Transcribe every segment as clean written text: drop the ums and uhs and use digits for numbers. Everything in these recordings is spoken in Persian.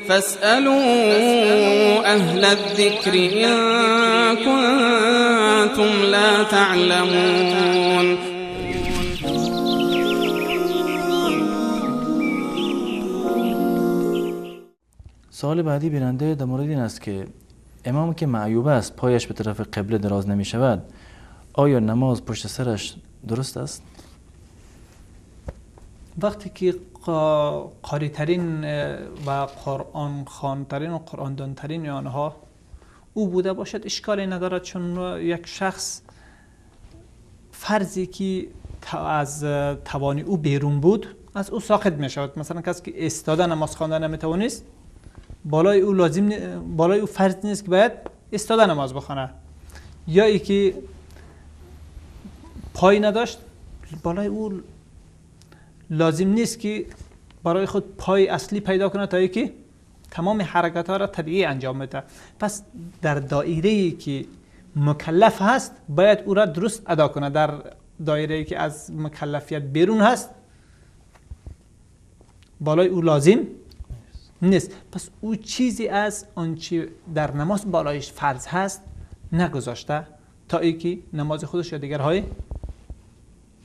فاسألوا أهل الذكر إن كنتم لا تعلمون. سوال بعدی بیننده در مورد این است که امام که معیوب است، پایش به طرف قبله دراز نمی شود، آیا نماز پشت سرش درست است؟ وقتی که قاری ترین و قرآن خوانترین و قرآن دانترین آنها او بوده باشد اشکالی ندارد، چون یک شخص فرضی که از توانی او بیرون بود از او ساقط می شود. مثلا کسی که ایستاده نماز خواندن نمیتوانست، بالای او فرض نیست که باید ایستاده نماز بخونه، یا ای که پای نداشت بالای او لازم نیست که برای خود پای اصلی پیدا کنه تا اینکه تمام حرکات ها را طبیعی انجام بده. پس در دایره‌ای که مکلف هست باید او را درست ادا کنه، در دایره‌ای که از مکلفیت بیرون هست بالای او لازم نیست. پس او چیزی از آنچه در نماز بالایش فرض هست نگذاشته تا اینکه نماز خودش یا دیگرهای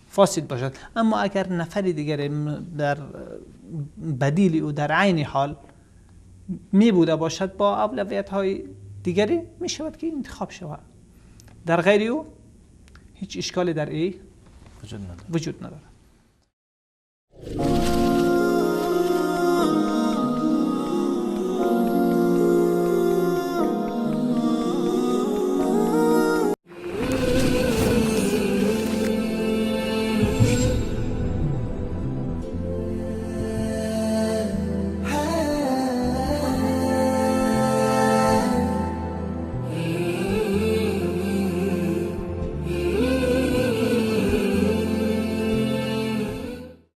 فاسد باشد. اما اگر نفری دیگر در بدیلی او در عین حال می بوده باشد با اولویت های دیگری می شود که انتخاب شود. در غیر او هیچ اشکالی در ای وجود ندارد.